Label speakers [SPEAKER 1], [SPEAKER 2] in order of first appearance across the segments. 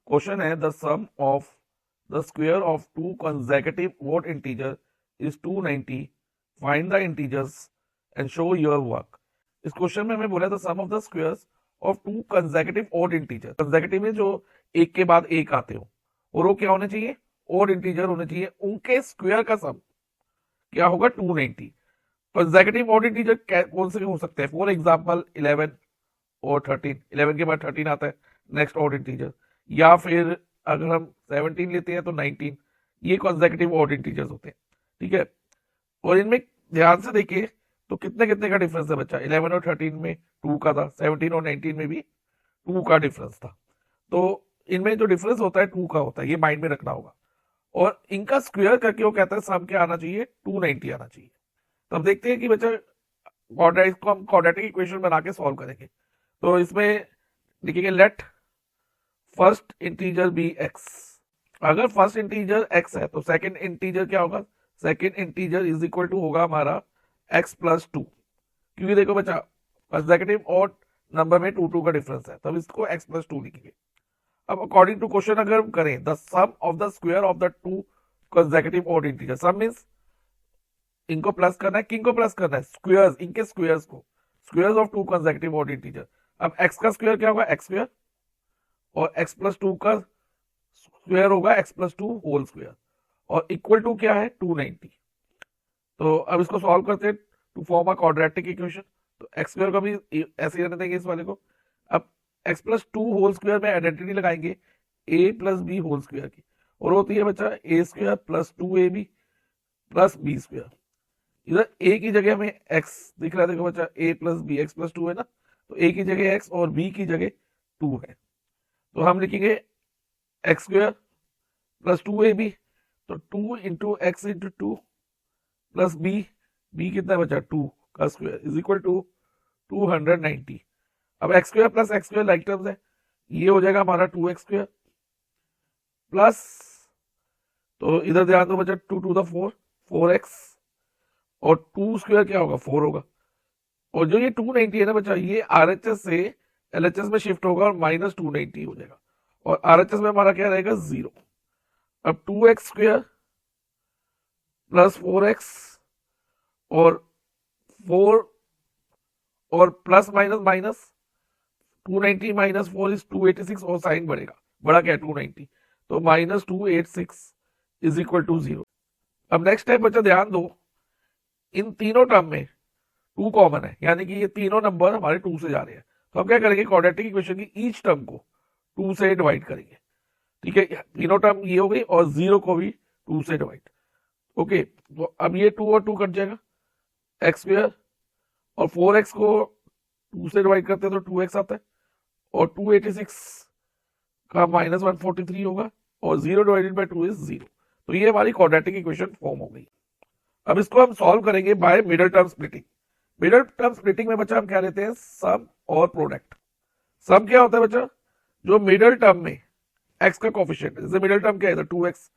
[SPEAKER 1] Question है the sum of the square of two consecutive odd integer is 290, find the integers and show your work. इस question में हमें बोला था sum of the squares of two consecutive odd integer. Consecutive में जो एक के बाद एक आते हो, और वो क्या होने चाहिए, ओड इंटीजर होने चाहिए, उनके स्क्वायर का सम क्या होगा 290। कंसेक्यूटिव ओड इंटीजर कौन से हो सकते हैं, फॉर एग्जांपल 11 और 13, 11 के बाद 13 आता है नेक्स्ट ऑड इंटीजर, या फिर अगर हम 17 लेते हैं तो 19, ये कॉन्सेक्यूटिव ऑड इंटीजर्स होते हैं, ठीक है। और इनमें ध्यान से देखिए तो कितने कितने का डिफरेंस है बच्चा, 11 और 13 में 2 का था, 17 और 19 में भी 2 का डिफरेंस था। तो इनमें जो डिफरेंस होता है 2 का होता है, ये माइंड में रखना होगा। और इनका स्क्वायर करके वो कहता है सम क्या आना चाहिए, 290 आना चाहिए। तो अब देखते हैं कि बच्चा इसको हम क्वाड्रेटिक इक्वेशन बना के सॉल्व करेंगे। तो इसमें लिखेंगे let first integer be x. अगर फर्स्ट इंटीजर एक्स है तो सेकंड इंटीजर क्या होगा, second integer is equal to होगा हमारा एक्स प्लस 2, क्योंकि देखो बच्चा कंसेक्यूटिव ऑड नंबर में 2 का डिफरेंस है, तब इसको एक्स प्लस 2 लिखेंगे। अब अकॉर्डिंग टू क्वेश्चन अगर हम करें the sum of the square of the two consecutive odd integer, sum means इनको प्लस करना है, किनको प्लस करना है, स्क्वायर्स, इनके स्क्वायर्स को, squares of two consecutive odd integer. अब एक्स का स्क्वायर क्या होगा, एक्स स्क्वायर, और एक्स प्लस 2 का स्क्वायर होगा एक्स प्लस 2 होल स्क्वायर, और इक्वल टू क्या है 290। तो अब इसको सॉल्व करते हैं to form a quadratic equation. तो एक्स स्क्वायर को भी ऐसे रहने देंगे इस वाले को। अब एक्स प्लस 2 होल स्क्वायर में आइडेंटिटी लगाएंगे a plus B whole square की, और होती है बच्चा a square plus 2ab plus b square. इधर ए की जगह हमें एक्स दिख रहा है, देखो बच्चा ए प्लस बी, एक्स प्लस 2 है ना, तो ए की जगह एक्स और बी की जगह 2 है, तो हम लिखेंगे एक्स स्क्वायर प्लस 2ab, तो 2 into x into 2 plus b, b कितना बचा 2 का स्क्वायर इज इक्वल टू 290। अब x square plus x square like terms है, ये हो जाएगा हमारा 2x स्क्वायर प्लस, तो इधर ध्यान दो बचा 2 टू द 4, 4x, और 2 स्क्वायर क्या होगा 4 होगा, और जो ये 290 है ना बच्चा, ये आरएचएस से एलएचएस में शिफ्ट होगा और माइनस 290 हो जाएगा, और आरएचएस में हमारा क्या रहेगा 0। अब 2x स्क्वायर प्लस 4x और 4 और plus minus minus 290 minus 4 is 286, और साइन बढ़ेगा, बड़ा क्या है 290, तो माइनस 286 इज इक्वल टू 0। अब नेक्स्ट टाइम बच्चा ध्यान दो, इन तीनों टर्म में 2 कॉमन है, यानी कि ये तीनों नंबर हमारे 2 से जा रहे हैं, तो हम क्या करेंगे क्वाड्रेटिक इक्वेशन की ईच टर्म को 2 से डिवाइड करेंगे, ठीक है। तीनों टर्म ये हो गई, और 0 को भी 2 से डिवाइड, ओके। तो अब ये 2 और 2 कट जाएगा, एक्स स्क्वायर और 4x को 2 से डिवाइड करते हैं तो 2x आता है, और 286 का माइनस 143 होगा, और 0 डिवाइडेड बाई 2 इज 0। तो ये हमारी क्वाड्रेटिक इक्वेशन फॉर्म हो गई। अब इसको हम सॉल्व करेंगे by middle term splitting. Middle term splitting में बच्चा हम क्या लेते हैं, सम और प्रोडक्ट। सम क्या होता है बच्चा, जो मिडिल टर्म में x का कोफिशिएंट, जैसे मिडिल टर्म क्या है 2x,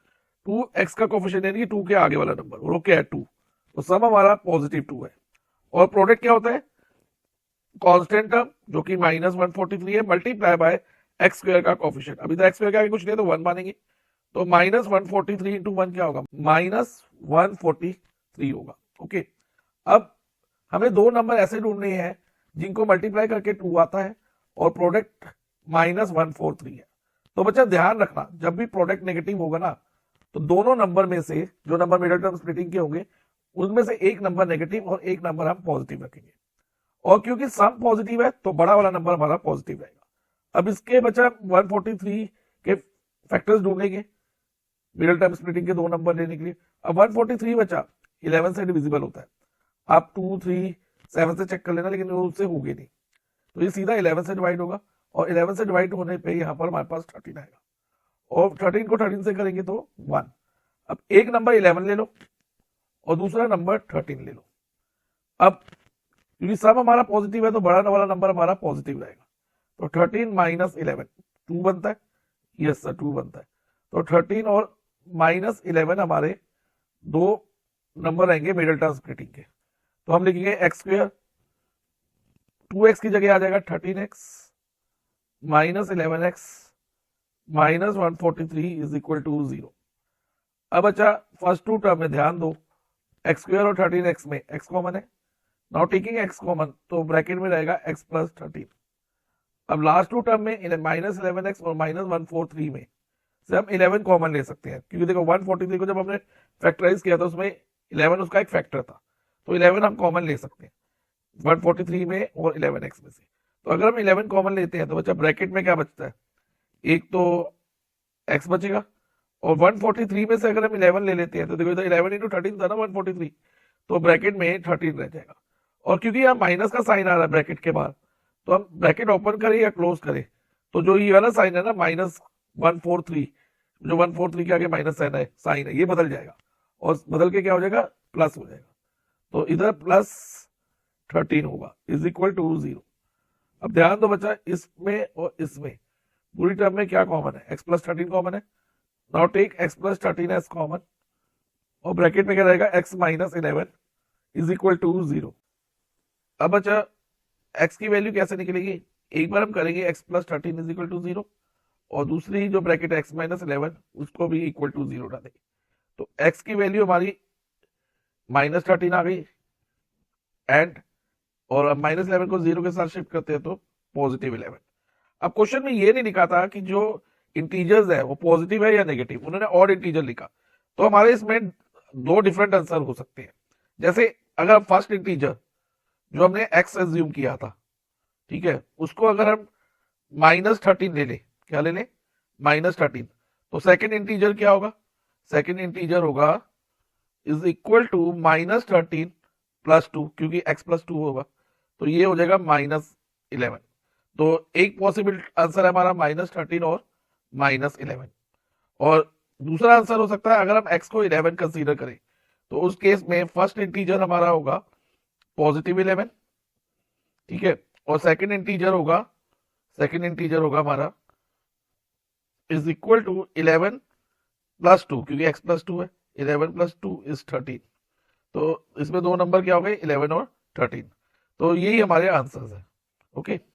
[SPEAKER 1] 2x का कोफिशिएंट यानी कि 2 के आगे वाला नंबर, वो क्या है 2, तो सम हमारा पॉजिटिव 2 है। और प्रोडक्ट क्या होता है, कांस्टेंट टर्म जो कि माइनस 143 है, मल्टीप्लाई बाय एक्स स्क्वायर का कोफिशिएंट। अभी तो एक्स स्क्वायर के आगे कुछ नहीं है तो 1 मानेंगे, तो माइनस 143 इंटू 1 क्या होगा, माइनस 143 होगा, ओके। अब हमें दो नंबर ऐसे ढूंढने हैं जिनको मल्टीप्लाई करके 2 आता है और प्रोडक्ट माइनस 143 है। तो बच्चा ध्यान रखना, जब भी प्रोडक्ट नेगेटिव होगा ना, तो दोनों नंबर में से जो नंबर मिडिल टर्म स्प्लिटिंग के होंगे उनमें से एक नंबर नेगेटिव और एक नंबर हम पॉजिटिव रखेंगे, और क्योंकि सम पॉजिटिव है तो बड़ा वाला नंबर हमारा पॉजिटिव रहेगा। अब इसके बच्चा 143 के फैक्टर्स ढूंढेंगे मिडिल टर्म स्प्लिटिंग के दो नंबर लेने के लिए। अब 143 बचा 11 से डिविजिबल होता है, आप 2 3 7 से चेक कर लेना, लेकिन वो उससे होगे नहीं, तो ये सीधा 11 से डिवाइड होगा, और 11 से डिवाइड होने पे यहाँ पर हमारे पास 13 आएगा, और 13 को 13 से करेंगे तो 1। अब एक नंबर 11 ले लो और दूसरा नंबर 13 ले लो। अब क्योंकि सब हमारा पॉजिटिव है तो बड़ा वाला नंबर हमारा पॉजिटिव रहेगा, तो 13 माइनस 11 2 बनता है, यस सर 2 बनता है। तो 13 और माइनस 11 हमारे दो नंबर रहेंगे मिडिल टर्म स्प्लिटिंग के। तो हम लिखेंगे एक्स स्क्वायर, 2x की जगह आ जाएगा 13x minus 11x minus 143 is equal to 0। अब अच्छा फर्स्ट टू टर्म में ध्यान दो, एक्स स्क्वायर और 13x में x कॉमन है, नाउ टेकिंग x कॉमन तो ब्रैकेट में रहेगा x प्लस 13। अब लास्ट टू टर्म में माइनस 11x और माइनस 143 में से हम 11 कॉमन ले सकते हैं, क्योंकि देखो 143 को जब हमने फैक्टराइज किया था उसमें 11 उसका एक फैक्टर था, तो 11 हम कॉमन ले सकते हैं 143 में और 11x में से। तो अगर हम 11 कॉमन लेते हैं तो बच्चा ब्रैकेट में क्या बचता है, एक तो x बचेगा, और 143 में से अगर हम 11 ले लेते हैं तो देखो इधर 11 इंटू 13 था ना 143, तो ब्रैकेट में 13 रह जाएगा। और क्योंकि यहाँ माइनस का साइन आ रहा है ब्रैकेट के बाहर, तो हम ब्रैकेट ओपन करें या क्लोज करें, तो जो ये वाला साइन है ना माइनस 143, जो 143 के आगे माइनस साइन है ये बदल जाएगा, और बदल के क्या हो जाएगा, प्लस हो जाएगा। तो इधर प्लस 13 होगा इज इक्वल टू 0। अब ध्यान दो बच्चा, इसमें और इसमें पूरी टर्म में क्या कॉमन है, x प्लस 13 कॉमन है, now take x plus 13 as common, और ब्रैकेट में क्या रहेगा, x minus 11 is equal to 0। अब बच्चा x की वैल्यू कैसे निकलेगी, एक बार हम करेंगे x plus 13 is equal to 0, और दूसरी जो ब्रैकेट है x माइनस 11 उसको भी इक्वल टू 0 डालेंगे, तो x की वैल्यू हमारी माइनस 13 आ गई, एंड और अब माइनस 11 को 0 के साथ शिफ्ट करते हैं तो पॉजिटिव 11। अब क्वेश्चन में ये नहीं लिखा था कि जो इंटीजर्स है वो पॉजिटिव है या नेगेटिव, उन्होंने ऑड इंटीजर लिखा, तो हमारे इसमें दो डिफरेंट आंसर हो सकते हैं। जैसे अगर फर्स्ट इंटीजर जो हमने x एज्यूम किया था, ठीक है, उसको अगर हम माइनस 13 ले ले, क्या ले ले, माइनस 13, तो सेकेंड इंटीजर क्या होगा, सेकेंड इंटीजर होगा is equal to minus 13 plus 2, क्योंकि x प्लस 2 होगा, तो ये हो जाएगा माइनस 11। तो एक पॉसिबल आंसर है हमारा माइनस 13 और माइनस 11, और दूसरा आंसर हो सकता है अगर हम x को 11 कंसीडर करें, तो उस केस में फर्स्ट इंटीजर हमारा होगा पॉजिटिव 11, ठीक है, और सेकंड इंटीजर होगा हमारा इज इक्वल टू 11 प्लस 2, क्योंकि x प्लस 2 है, 11 प्लस 2 इज 13, तो इसमें दो नंबर क्या हो गए, 11 और 13। तो यही हमारे आंसर्स है। ओके।